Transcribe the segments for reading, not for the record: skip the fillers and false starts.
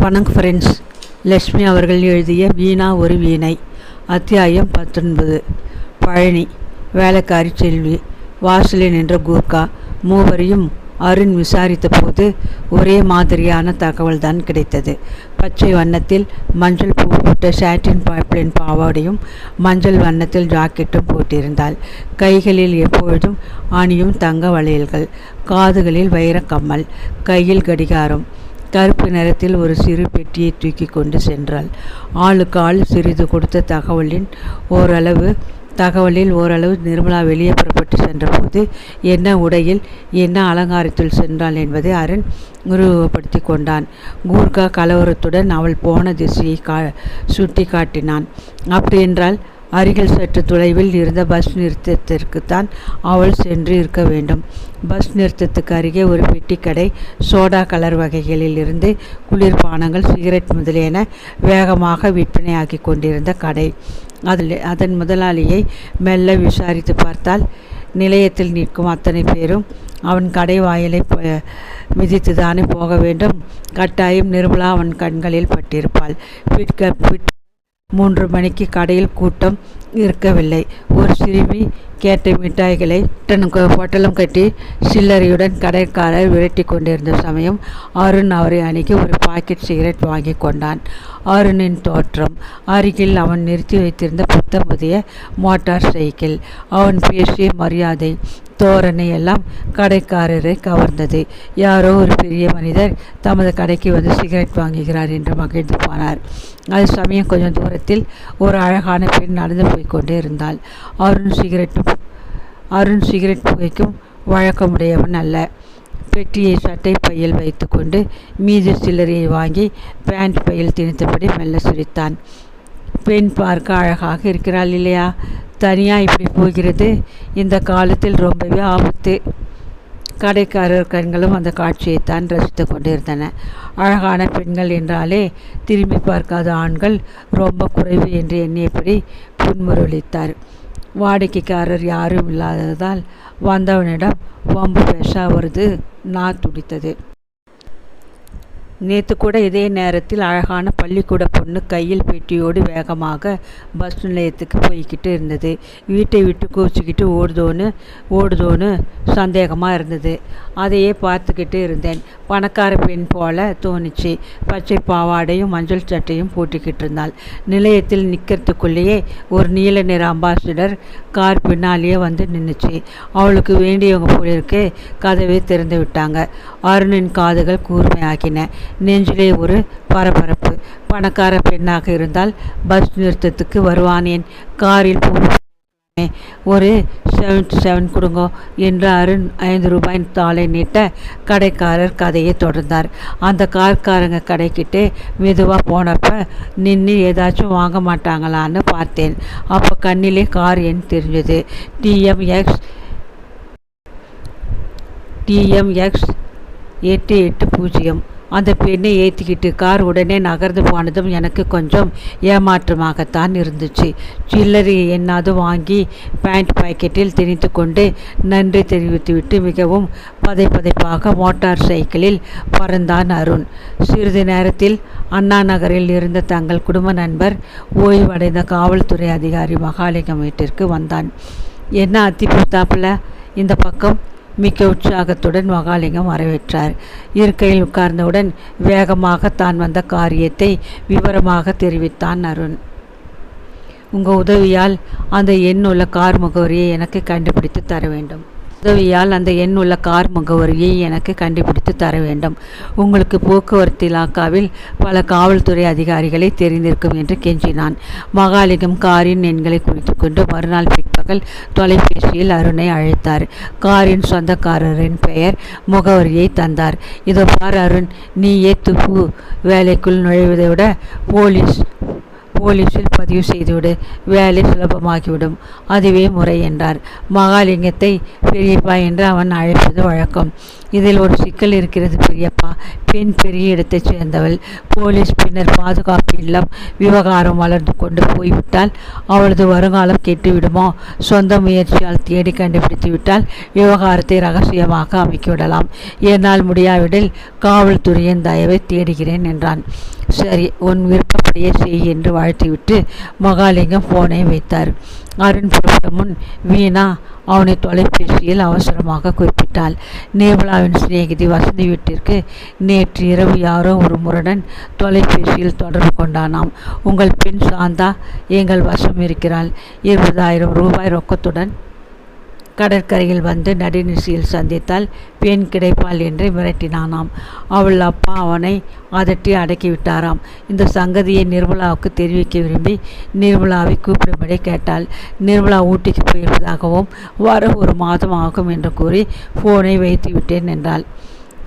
வணக்கம் ஃப்ரெண்ட்ஸ். லட்சுமி அவர்கள் எழுதிய வீணா ஒரு வீணை. அத்தியாயம் 19. பழனி. வேலைக்காரி செல்வி. வாசலில் நின்ற கூர்க்கா. மூவரையும் அருண் விசாரித்த போது ஒரே மாதிரியான தகவல்தான் கிடைத்தது. பச்சை வண்ணத்தில் மஞ்சள் பூ போட்ட சாட்டின் பைப்லைன் பாவாடையும் மஞ்சள் வண்ணத்தில் ஜாக்கெட்டும் போட்டிருந்தாள். கைகளில் எப்பொழுதும் அணியும் தங்க வளையல்கள், காதுகளில் வைரக்கம்மல், கையில் கடிகாரம். கருப்பு நிறத்தில் ஒரு சிறு பெட்டியை தூக்கி கொண்டு சென்றாள். ஆளுக்கு ஆள் சிறிது கொடுத்த தகவலில் ஓரளவு நிர்மலா வெளியே புறப்பட்டு சென்றபோது என்ன உடையில் என்ன அலங்காரத்தில் சென்றாள் என்பதை அருண் உருவப்படுத்தி கொண்டான். கூர்கா கலவரத்துடன் அவள் போன திசையை சுட்டி காட்டினான். அப்படியென்றால் அருகில் சற்று தொலைவில் இருந்த பஸ் நிறுத்தத்திற்குத்தான் அவள் சென்று இருக்க வேண்டும். பஸ் நிறுத்தத்துக்கு அருகே ஒரு பெட்டி கடை. சோடா கலர் வகைகளில் இருந்து குளிர்பானங்கள், சிகரெட் முதலியன வேகமாக விற்பனையாகி கொண்டிருந்த கடை. அதன் முதலாளியை மெல்ல விசாரித்து பார்த்தால் நிலையத்தில் நிற்கும் அத்தனை பேரும் அவன் கடை வாயிலை மிதித்துதானே போக வேண்டும். கட்டாயம் நிர்மலா அவன் கண்களில் பட்டிருப்பாள். 3 மணிக்கு கடையில் கூட்டம் இருக்கவில்லை. ஒரு சிறுமி கேட்ட மிட்டாய்களை பொட்டலம் கட்டி சில்லறையுடன் கடைக்காரர் விரட்டி கொண்டிருந்த சமயம் அருண் அவரை அணுகி ஒரு பாக்கெட் சிகரெட் வாங்கி கொண்டான். அருணின் தோற்றம், அருகில் அவன் நிறுத்தி வைத்திருந்த புத்தம் புதிய மோட்டார் சைக்கிள், அவன் பேசிய மரியாதை, தோரணை எல்லாம் கடைக்காரரை கவர்ந்தது. யாரோ ஒரு பெரிய மனிதர் தமது கடைக்கு வந்து சிகரெட் வாங்குகிறார் என்று மகிழ்ந்து போனார். அது சமயம் கொஞ்சம் தூரத்தில் ஒரு அழகான பெண் நடந்து போய்கொண்டே இருந்தாள். அருண் சிகரெட் புகைக்கும் வழக்கமுடையவன் அல்ல. பெட்டியை சட்டை பையில் வைத்து கொண்டு மீதி சில்லறையை வாங்கி பேண்ட் பையில் திணித்தபடி மெல்ல சிரித்தான். பெண் பார்க்க அழகாக இருக்கிறாள் இல்லையா? தனியாக இப்படி போகிறது இந்த காலத்தில் ரொம்பவே ஆபத்து. கடைக்காரர் கண்களும் அந்த காட்சியைத்தான் ரசித்து கொண்டிருந்தன. அழகான பெண்கள் என்றாலே திரும்பி பார்க்காத ஆண்கள் ரொம்ப குறைவு என்று எண்ணியபடி புன்முறுவலித்தார். வாடிக்கைக்காரர் யாரும் இல்லாததால் வந்தவனிடம் வம்பு பேச அவரது துடித்தது. நேற்று கூட இதே நேரத்தில் அழகான பள்ளிக்கூட பொண்ணு கையில் பெட்டியோடு வேகமாக பஸ் நிலையத்துக்கு போய்கிட்டு இருந்தது. வீட்டை விட்டு கூச்சிக்கிட்டு ஓடுதோன்னு சந்தேகமாக இருந்தது. அதையே பார்த்துக்கிட்டு இருந்தேன். பணக்கார பெண் போல தோணிச்சு. பச்சை பாவாடையும் மஞ்சள் சட்டையும் போட்டுக்கிட்டு இருந்தாள். நிலையத்தில் நிற்கிறதுக்குள்ளேயே ஒரு நீல நிற அம்பாசிடர் கார் பின்னாலேயே வந்து நின்றுச்சு. அவளுக்கு வேண்டியவங்க போலிருக்கு. கதவை திறந்து விட்டாங்க. அருணின் காதுகள் கூர்மையாகின. நெஞ்சிலே ஒரு பரபரப்பு. பணக்கார பெண்ணாக இருந்தால் பஸ் நிறுத்தத்துக்கு வருவானேன்? காரில் ஒரு 77 கொடுங்கோ என்று அருண் 5 ரூபாய் தாளை நீட்ட கடைக்காரர் கதையை தொடர்ந்தார். அந்த கார்காரங்க கடைக்கிட்டே மெதுவாக போனப்ப நின்று ஏதாச்சும் வாங்க மாட்டாங்களான்னு பார்த்தேன். அப்போ கண்ணிலே கார் எண் தெரிஞ்சது. TMX 880. அந்த பெண்ணை ஏற்றிக்கிட்டு கார் உடனே நகர்ந்து போனதும் எனக்கு கொஞ்சம் ஏமாற்றமாகத்தான் இருந்துச்சு. சில்லறை என்னாவது வாங்கி பேண்ட் பாக்கெட்டில் திணித்து கொண்டு நன்றி தெரிவித்துவிட்டு மிகவும் பதைப்பாக மோட்டார் சைக்கிளில் பறந்தான் அருண். சிறிது நேரத்தில் அண்ணா நகரில் இருந்த தங்கள் குடும்ப நண்பர் ஓய்வடைந்த காவல்துறை அதிகாரி மகாலிங்கம் வீட்டிற்கு வந்தான். என்ன அத்தி பூத்தாப்புல இந்த பக்கம்? மிக்க உற்சாகத்துடன் மகாலிங்கம் வரவேற்றார். இருக்கையில் உட்கார்ந்தவுடன் வேகமாக தான் வந்த காரியத்தை விவரமாக தெரிவித்தான் அருண். உங்கள் உதவியால் அந்த எண் உள்ள கார் முகவரியை எனக்கு கண்டுபிடித்து தர வேண்டும். உங்களுக்கு போக்குவரத்து இலாக்காவில் பல காவல்துறை அதிகாரிகளை தெரிந்திருக்கும் என்று கெஞ்சினான். மகாலிங்கம் காரின் எண்களை குறித்து கொண்டு மறுநாள் பிற்பகல் தொலைபேசியில் அருணை அழைத்தார். காரின் சொந்தக்காரரின் பெயர், முகவரியை தந்தார். இதோ பார் அருண், நீயே துப்பு வேலைக்குள் நுழைவதை விட போலீஸில் பதிவு செய்துவிடு. வேலை சுலபமாகிவிடும். அதுவே முறை என்றார். மகாலிங்கத்தை பெரியப்பா என்று அவன் அழைப்பது வழக்கம். இதில் ஒரு சிக்கல் இருக்கிறது பெரியப்பா. பெண் பெரிய இடத்தைச் சேர்ந்தவள். போலீஸ் பின்னர் பாதுகாப்பு இல்லம் விவகாரம் வளர்ந்து கொண்டு போய்விட்டால் அவளது வருங்காலம் கெட்டுவிடுமோ? சொந்த முயற்சியால் தேடி கண்டுபிடித்து விட்டால் விவகாரத்தை ரகசியமாக அமைக்கிவிடலாம். என்னால் முடியாவிடில் காவல்துறையின் தயவை தேடுகிறேன் என்றான். சரி, உன் விருப்பப்படியே செய் என்று வாழ்த்திவிட்டு மகாலிங்கம் போனை வைத்தார். அருண் புறப்படும் முன் வீணா அவனை தொலைபேசியில் அவசரமாக குறிப்பிட்டாள். நிர்மலாவின் சிநேகிதி வசந்தி வீட்டிற்கு நேற்று இரவு யாரோ ஒரு முரடன் தொலைபேசியில் தொடர்பு கொண்டானாம். உங்கள் பெண் சாந்தா எங்கள் வசம் இருக்கிறாள். 20,000 ரூபாய் ரொக்கத்துடன் கடற்கரையில் வந்து நடுநிசையில் சந்தித்தால் பெண் கிடைப்பாள் என்று மிரட்டினானாம். அவள் அப்பா அவனை அதட்டி அடக்கிவிட்டாராம். இந்த சங்கதியை நிர்மலாவுக்கு தெரிவிக்க விரும்பி நிர்மலாவை கூப்பிடும்படி கேட்டாள். நிர்மலா ஊட்டிக்கு போயிருப்பதாகவும் வர 1 மாதம் ஆகும் என்று கூறி போனை வைத்து விட்டேன் என்றாள்.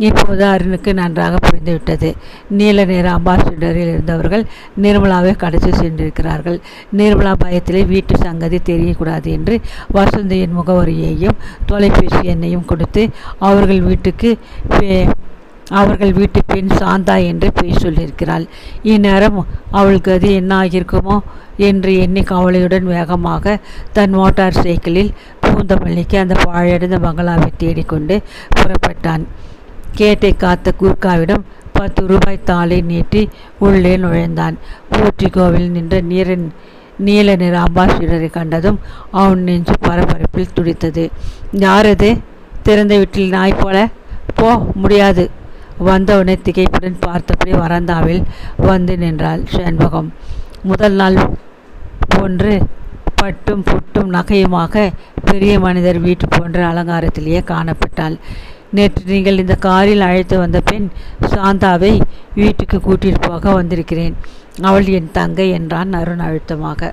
இப்போது அருணுக்கு நன்றாக புரிந்துவிட்டது. நீல நிற அம்பாசிடரில் இருந்தவர்கள் நிர்மலாவை கடத்தி சென்றிருக்கிறார்கள். நிர்மலா பயத்திலே வீட்டு சங்கதி தெரியக்கூடாது என்று வசந்தியின் முகவரியையும் தொலைபேசி எண்ணையும் கொடுத்து அவர்கள் வீட்டு பெண் சாந்தா என்று பொய் சொல்லியிருக்கிறாள். இந்நேரம் அவள் கதி என்ன ஆகியிருக்குமோ என்று எண்ணி கவலையுடன் வேகமாக தன் மோட்டார் சைக்கிளில் பூந்தமல்லிக்கு அந்த பாழடைந்த பங்களாவை தேடிக்கொண்டு புறப்பட்டான். கேட்டை காத்த கூர்க்காவிடம் 10 ரூபாய் தாளை நீட்டி உள்ளே நுழைந்தான். போர்ட்டிகோவில் நின்ற நீல நிற அம்பாசிடரை கண்டதும் அவன் நெஞ்சு பரபரப்பில் துடித்தது. யாரது? திறந்த வீட்டில் நாய் போல போ முடியாது. வந்தவனை திகைப்புடன் பார்த்தபடி வராந்தாவில் வந்து நின்றாள் செண்பகம். முதல் நாள் போன்று பட்டும் புட்டும் நகையுமாக பெரிய மனிதர் வீட்டு போன்ற அலங்காரத்திலேயே காணப்பட்டாள். நேற்று நீங்கள் இந்த காரில் அழைத்து வந்த பெண் சாந்தாவை வீட்டுக்கு கூட்டிட்டு போக வந்திருக்கிறேன். அவள் என் தங்கை என்றான் அருண் அழுத்தமாக.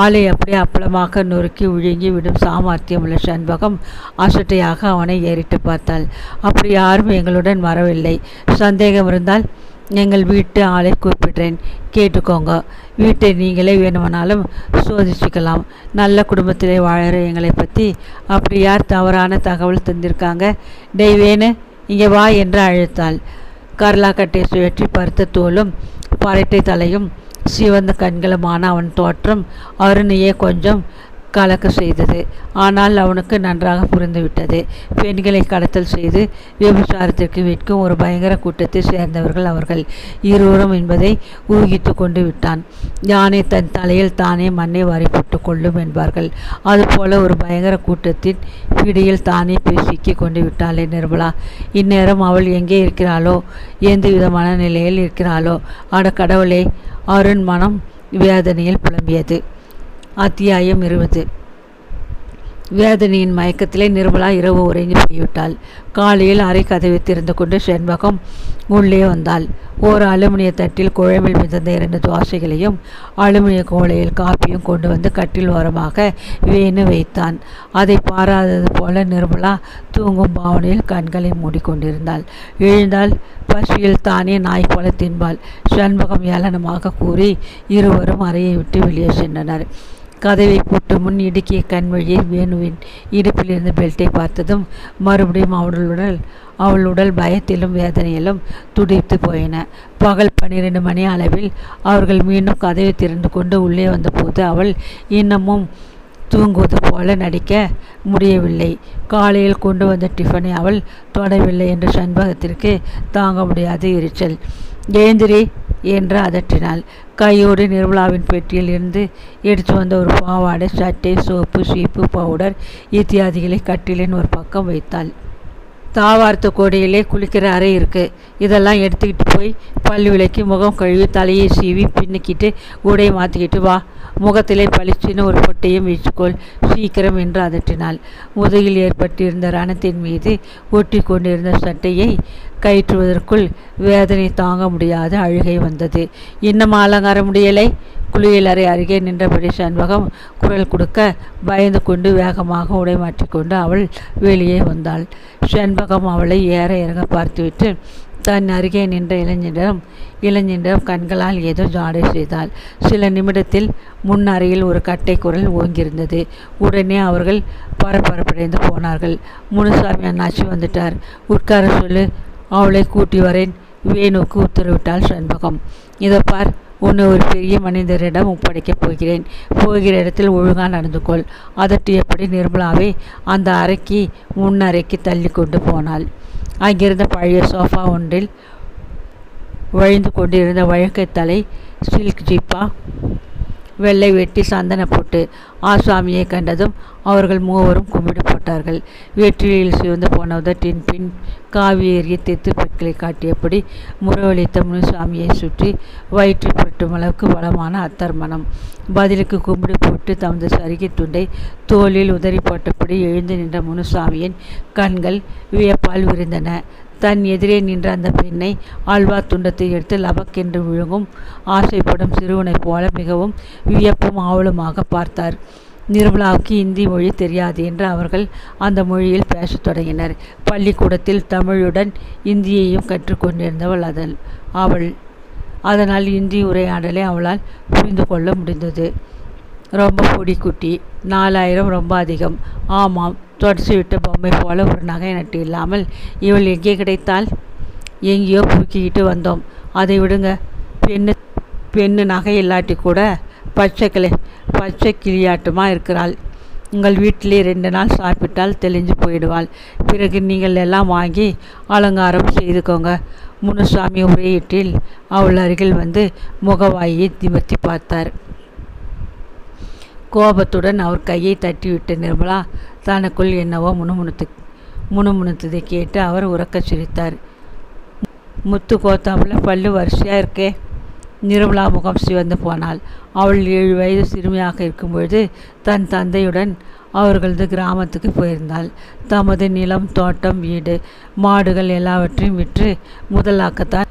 ஆளை அப்படியே அப்பளமாக நொறுக்கி விழுங்கி விடும் சாமர்த்தியம் உள்ள செண்பகம் அசட்டையாக அவனை ஏறிட்டு பார்த்தாள். அப்படி யாரும் எங்களுடன் வரவில்லை. சந்தேகம் இருந்தால் எங்கள் வீட்டு ஆளை கூப்பிடுறேன், கேட்டுக்கோங்க. வீட்டை நீங்களே வேணுமானாலும் சோதிச்சுக்கலாம். நல்ல குடும்பத்திலே வாழற எங்களை பற்றி அப்படி யார் தவறான தகவல் தந்திருக்காங்க? டெய் வேணு, இங்கே வா என்று அழைத்தாள். கர்லாக்கட்டை சுழற்றி பருத்த தோலும் பரட்டை தலையும் சிவந்த கண்களுமான அவன் தோற்றம் அருணையே கொஞ்சம் கலக்க செய்தது. ஆனால் அவனுக்கு நன்றாக புரிந்துவிட்டது. பெண்களை கடத்தல் செய்து விபச்சாரத்திற்கு விற்கும் ஒரு பயங்கர கூட்டத்தை சேர்ந்தவர்கள் அவர்கள் இருவரும் என்பதை ஊகித்து கொண்டு விட்டான். யானை தன் தலையில் தானே மண்ணை வாரி போட்டு கொள்ளும் என்பார்கள். அதுபோல ஒரு பயங்கர கூட்டத்தின் பிடியில் தானே போய் சிக்கி கொண்டு விட்டாளே நிர்மலா. இந்நேரம் அவள் எங்கே இருக்கிறாளோ, எந்த விதமான நிலையில் இருக்கிறாளோ? அட கடவுளே! அருண் மனம் வேதனையில் புலம்பியது. அத்தியாயம் 20. வேதனையின் மயக்கத்திலே நிர்மலா இரவு உறங்கி போய்விட்டாள். காலையில் அரை கதவை திறந்து கொண்டு செண்பகம் உள்ளே வந்தாள். ஓர் அலுமினிய தட்டில் குழம்பில் மிதந்த 2 தோசைகளையும் அலுமினிய கோலையில் காப்பியும் கொண்டு வந்து கட்டில் ஓரமாக வேணு வைத்தான். அதை பாராதது போல நிர்மலா தூங்கும் பாவனையில் கண்களை மூடிக்கொண்டிருந்தாள். எழுந்தால் பசியில் தானே நாய் போல தின்பாள். செண்பகம் ஏளனமாக கூறி இருவரும் அறையை விட்டு வெளியே சென்றனர். கதவை பூட்டு முன் இடுக்கிய கண் வழியே வேணுவின் இடுப்பில் இருந்த பெல்ட்டை பார்த்ததும் மறுபடியும் அவள் உடல் பயத்திலும் வேதனையிலும் துடித்து போயின. பகல் 12 மணி அளவில் அவர்கள் மீண்டும் கதவை திறந்து கொண்டு உள்ளே வந்தபோது அவள் இன்னமும் தூங்குவது போல நடிக்க முடியவில்லை. காலையில் கொண்டு வந்த டிஃபனை அவள் தொடவில்லை என்று செண்பகத்திற்கு தாங்க முடியாத எரிச்சல். எழுந்திரி என்று அதட்டினாள். கையோடு நிர்மலாவின் பெட்டியில் இருந்து எடுத்து வந்த ஒரு பாவாடை, சட்டை, சோப்பு, சீப்பு, பவுடர் இத்தியாதிகளை கட்டிலின் ஒரு பக்கம் வைத்தாள். தாவார்த்த கோடையிலே குளிக்கிற அறை இருக்குது. இதெல்லாம் எடுத்துக்கிட்டு போய் பல்லு விளக்கி முகம் கழுவி தலையை சீவி பின்னிக்கிட்டு உடை மாற்றிக்கிட்டு வா. முகத்திலே பளிச்சின்னு ஒரு பொட்டையும் வீச்சுக்கோள் சீக்கிரம் என்று அதட்டினாள். முதுகில் ஏற்பட்டிருந்த ரணத்தின் மீது ஒட்டி கொண்டிருந்த சட்டையை கயிற்றுவதற்குள் வேதனை தாங்க முடியாத அழுகை வந்தது. இன்னும் அலங்கார முடியலை? குளியலறை அருகே நின்றபடி செண்பகம் குரல் கொடுக்க பயந்து கொண்டு வேகமாக உடை மாற்றிக்கொண்டு அவள் வெளியே வந்தாள். செண்பகம் அவளை ஏற இறங்க பார்த்துவிட்டு தன் அருகே நின்ற இளைஞனிடம் கண்களால் ஏதோ ஜாடை செய்தாள். சில நிமிடத்தில் முன் அறையில் ஒரு கட்டை குரல் ஓங்கியிருந்தது. உடனே அவர்கள் பரபரப்படைந்து போனார்கள். முனுசாமி அண்ணாச்சி வந்துட்டார், உட்கார சொல்லு, அவளை கூட்டி வரேன், வேணுக்கு உத்தரவிட்டாள் செண்பகம். இதோ பார், உன்னை ஒரு பெரிய மனிதரிடம் ஒப்படைக்கப் போகிறேன். போகிற இடத்தில் ஒழுங்காக நடந்து கொள். அதட்டியபடி நிர்மலாவை அந்த அறைக்கு முன்னறைக்கு தள்ளி கொண்டு போனாள். அங்கிருந்த பழைய சோஃபா ஒன்றில் வழிந்து கொண்டிருந்த வழக்கை தலை சில்க் ஜிப்பா, வெள்ளை வெட்டி, சந்தன போட்டு ஆசாமியை கண்டதும் அவர்கள் மூவரும் கும்பிடு போட்டார்கள். வெற்றிலையில் சிவந்து போன உதட்டின் பின் காவி ஏறிய தெத்து பெட்களை காட்டியபடி முறவழித்த முனுசாமியை சுற்றி வயிற்றை புரட்டும் அளவுக்கு பலமான அத்தர்மணம். பதிலுக்கு கும்பிடு போட்டு தமது சரிகை துண்டை தோளில் உதறி போட்டபடி எழுந்து நின்ற முனுசாமியின் கண்கள் வியப்பால் விரிந்தன. தன் எதிரே நின்ற அந்த பெண்ணை அல்வா துண்டத்தை எடுத்து லபக்கென்று விழுங்கும் ஆசைப்படும் சிறுவனைப் போல மிகவும் வியப்பும் ஆவலுமாக பார்த்தார். நிர்மலாவுக்கு இந்தி மொழி தெரியாது என்று அவர்கள் அந்த மொழியில் பேசத் தொடங்கினர். பள்ளிக்கூடத்தில் தமிழுடன் இந்தியையும் கற்றுக்கொண்டிருந்தவள் அவள். அதனால் இந்தி உரையாடலை அவளால் புரிந்து கொள்ள முடிந்தது. ரொம்ப பொடிக்குட்டி, 4000 ரொம்ப அதிகம். ஆமாம், தொடச்சி விட்ட பொம்மை போல ஒரு நகை நட்டு இல்லாமல் இவள் எங்கே கிடைத்தாள்? எங்கேயோ புக்கிக்கிட்டு வந்தோம், அதை விடுங்க. பெண்ணு நகை இல்லாட்டி கூட பச்சை கிளியாட்டமாக இருக்கிறாள். உங்கள் வீட்டிலே 2 நாள் சாப்பிட்டால் தெளிஞ்சு போயிடுவாள். பிறகு நீங்கள் எல்லாம் வாங்கி அலங்காரம் செய்துக்கோங்க. முனுசாமி உரையீட்டில் அவள் அருகில் வந்து முகவாயை நிமிர்த்தி பார்த்தார். கோபத்துடன் அவர் கையை தட்டிவிட்ட நிர்மலா தனக்குள் என்னவோ முணுமுணுத்ததை கேட்டு அவர் உறக்கச் சிரித்தார். முத்து கோத்தாப்புல பல்லு வரிசையாக இருக்கே. நிர்மலா முகம் சிவந்து போனாள். அவள் 7 வயது சிறுமியாக இருக்கும்பொழுது தன் தந்தையுடன் அவர்களது கிராமத்துக்கு போயிருந்தாள். தமது நிலம், தோட்டம், வீடு, மாடுகள் எல்லாவற்றையும் விற்று முதலாக்கத்தான்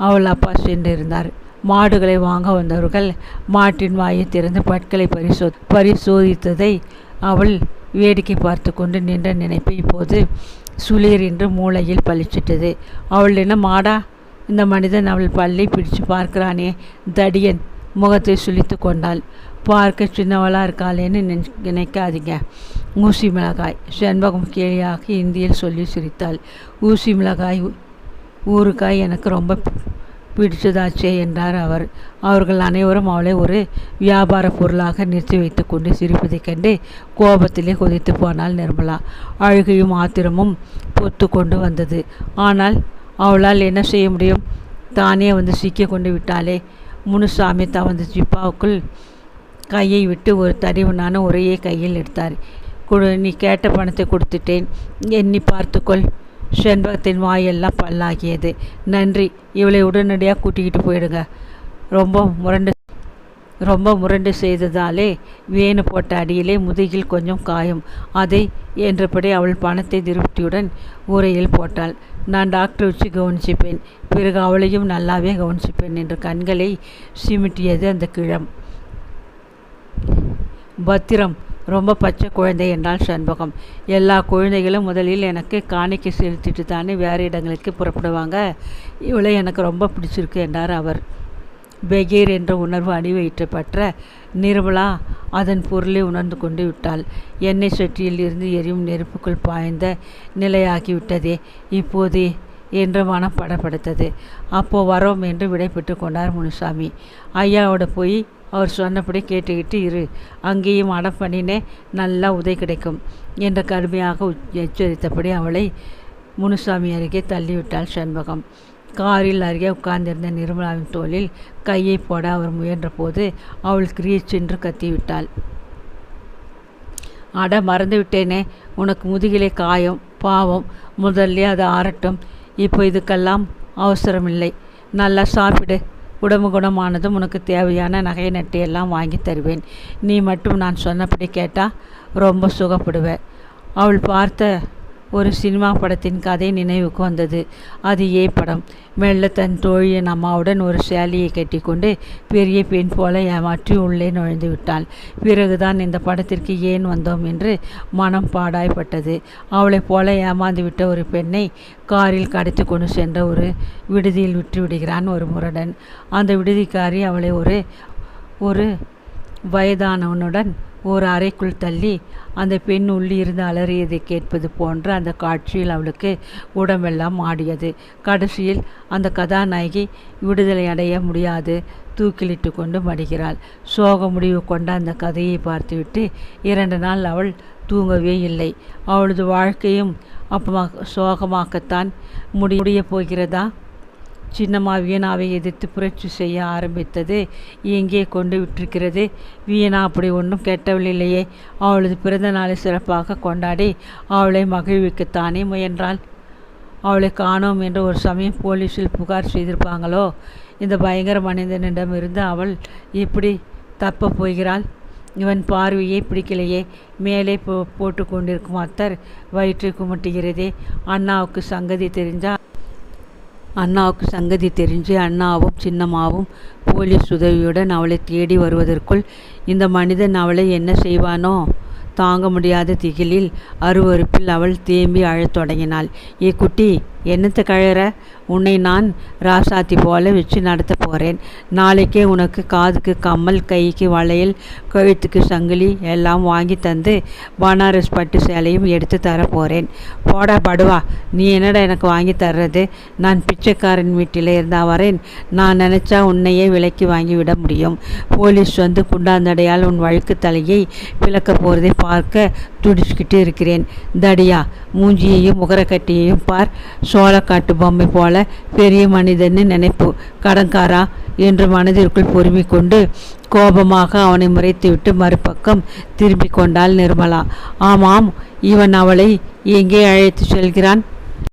அவள் அப்பா சென்றிருந்தார். மாடுகளை வாங்க வந்தவர்கள் மாட்டின் வாயை திறந்து பற்களை பரிசோதித்ததை அவள் வேடிக்கை பார்த்து கொண்டு நின்ற நினைப்பு இப்போது சுளீர் என்று மூளையில் பளிச்சிட்டது. அவள் என்ன மாடா, இந்த மனிதன் அவள் பல்லை பிடிச்சு பார்க்கிறானே, தடியன். முகத்தை சுளித்து கொண்டாள். பார்க்க சின்னவளாக இருக்காளேன்னு நினைக்காதீங்க. ஊசி மிளகாய், செண்பகம் கேலியாக இந்தியில் சொல்லி சிரித்தாள். ஊசி மிளகாய் ஊறுகாய் எனக்கு ரொம்ப பிடிச்சதாச்சே என்றார் அவர். அவர்கள் அனைவரும் அவளை ஒரு வியாபார பொருளாக நிறுத்தி வைத்து கொண்டு சிரிப்பதைக் கண்டு கோபத்திலே கொதித்து போனாள் நிர்மலா. அழுகையும் ஆத்திரமும் பொத்து கொண்டு வந்தது. ஆனால் அவளால் என்ன செய்ய முடியும்? தானே வந்து சிக்க கொண்டு விட்டாளே. முனுசாமி தமது ஜிப்பாவுக்குள் கையை விட்டு ஒரு தடிவனான உரையை கையில் எடுத்தார். நீ கேட்ட பணத்தை கொடுத்துட்டேன், எண்ணி பார்த்துக்கொள். செண்பகத்தின் வாயெல்லாம் பல்லாகியது. நன்றி, இவளை உடனடியாக கூட்டிக்கிட்டு போயிடுங்க. ரொம்ப முரண்டு செய்ததாலே வேணு போட்ட அடியிலே முதுகில் கொஞ்சம் காயம். அதை என்றபடி அவள் பணத்தை திருப்தியுடன் உரையில் போட்டாள். நான் டாக்டர் வச்சு கவனிச்சுப்பேன், பிறகு அவளையும் நல்லாவே கவனிச்சுப்பேன் என்று கண்களை சிமிட்டியது அந்த கிழம். பத்திரம், ரொம்ப பச்சை குழந்தை என்றாள் செண்பகம். எல்லா குழந்தைகளும் முதலில் எனக்கு காணிக்கை செலுத்திட்டு தானே வேறு இடங்களுக்கு புறப்படுவாங்க. இவளை எனக்கு ரொம்ப பிடிச்சிருக்கு என்றார் அவர். பெகீர் என்ற உணர்வு அடிவயிற்றப்பட்ட நிர்மலா அதன் பொருளை உணர்ந்து கொண்டு விட்டாள். எண்ணெய் சட்டியில் இருந்து எரியும் நெருப்புக்குள் பாய்ந்த நிலையாகிவிட்டதே இப்போது என்று மனம் படப்படுத்தது. அப்போ வரோம் என்று விடை பெற்று கொண்டார் முனுசாமி. ஐயாவோட போய் அவர் சொன்னபடி கேட்டுக்கிட்டு இரு, அங்கேயும் அடம் பண்ணினே நல்லா உதை கிடைக்கும் என்ற கடுமையாக எச்சரித்தபடி அவளை முனுசாமி அருகே தள்ளிவிட்டாள் செண்பகம். காரில் அருகே உட்கார்ந்திருந்த நிர்மலாவின் தோளில் கையை போட அவர் முயன்ற போது அவள் கிரீச்சென்று கத்திவிட்டாள். அட, மறந்து விட்டேனே, உனக்கு முதுகிலே காயம், பாவம், முதல்ல அது ஆறட்டும். இப்போ இதுக்கெல்லாம் அவசரமில்லை. நல்லா சாப்பிடு. உடம்பு குணமானதும் உனக்கு தேவையான நகை நட்டையெல்லாம் வாங்கி தருவேன். நீ மட்டும் நான் சொன்னபடி கேட்டால் ரொம்ப சுகப்படுவேன். அவள் பார்த்த ஒரு சினிமா படத்தின் கதை நினைவுக்கு வந்தது. அது படம். மெல்ல தன் தோழியின் அம்மாவுடன் ஒரு சேலையை கட்டிக்கொண்டு பெரிய பெண் போல ஏமாற்றி உள்ளே நுழைந்து விட்டாள். பிறகுதான் இந்த படத்திற்கு ஏன் வந்தோம் என்று மனம் பாடாய்ப்பட்டது. அவளைப் போல ஏமாந்து விட்ட ஒரு பெண்ணை காரில் கடத்தி கொண்டு சென்ற ஒரு விடுதியில் விட்டு விடுகிறான் ஒரு முரடன். அந்த விடுதிக்காரி அவளை ஒரு வயதானவனுடன் ஒரு அறைக்குள் தள்ளி அந்த பெண் உள்ளிருந்து அலறியதை கேட்பது போன்ற அந்த காட்சியில் அவளுக்கு உடம்பெல்லாம் ஆடியது. கடைசியில் அந்த கதாநாயகி விடுதலை அடைய முடியாது தூக்கிலிட்டு கொண்டு மடிகிறாள். சோக முடிவு கொண்ட அந்த கதையை பார்த்துவிட்டு 2 நாள் அவள் தூங்கவே இல்லை. அவளது வாழ்க்கையும் சோகமாக்கத்தான் முடியப் போகிறதா? சின்னம்மா வீணாவை எதிர்த்து புரட்சி செய்ய ஆரம்பித்தது எங்கே கொண்டு விட்டிருக்கிறது? வீணா அப்படி ஒன்றும் கெட்டவள் இல்லையே. அவளது பிறந்த நாளை சிறப்பாக கொண்டாடி அவளை மகிழ்விக்கத்தானே முயன்றாள். அவளை காணோம் என்று ஒரு சமயம் போலீஸில் புகார் செய்திருப்பாங்களோ. இந்த பயங்கர மனிதனிடமிருந்து அவள் எப்படி தப்ப போகிறாள்? இவன் பார்வையை பிடிக்கலையே. மேலே போட்டு கொண்டிருக்கும் அத்தர் வயிற்றை குமட்டுகிறதே. அண்ணாவுக்கு சங்கதி தெரிஞ்சு அண்ணாவும் சின்னம்மாவும் போலீஸ் உதவியுடன் அவளை தேடி வருவதற்குள் இந்த மனிதன் அவளை என்ன செய்வானோ? தாங்க முடியாத திகிலில் அருவருப்பில் அவள் தேம்பி அழத் தொடங்கினாள். குட்டி, என்னத்தை கழற? உன்னை நான் ராசாத்தி போல வச்சு நடத்த போகிறேன். நாளைக்கே உனக்கு காதுக்கு கம்மல், கைக்கு வளையல், கழுத்துக்கு சங்கிலி எல்லாம் வாங்கி தந்து பனாரஸ் பட்டு சேலையும் எடுத்து தர போகிறேன். போடா படுவா, நீ என்னடா எனக்கு வாங்கி தர்றது? நான் பிச்சைக்காரன் வீட்டில் இருந்தா வரேன். நான் நினச்சா உன்னையே விலைக்கு வாங்கி விட முடியும். போலீஸ் வந்து குண்டாந்தடையால் உன் வழுக்கு தலையை பிளக்க போகிறதை பார்க்க துடிச்சுக்கிட்டு இருக்கிறேன். தடியா, மூஞ்சியையும் முகரக்கட்டியையும் பார். சோளக்காட்டு பொம்மை போல பெரிய மனிதன்னு நினைப்பு. கடன்காரா என்று மனதிற்குள் பொறுமை கொண்டு கோபமாக அவனை முறைத்துவிட்டு மறுபக்கம் திரும்பி கொண்டாள் நிர்மலா. ஆமாம், இவன் அவளை எங்கே அழைத்து செல்கிறான்?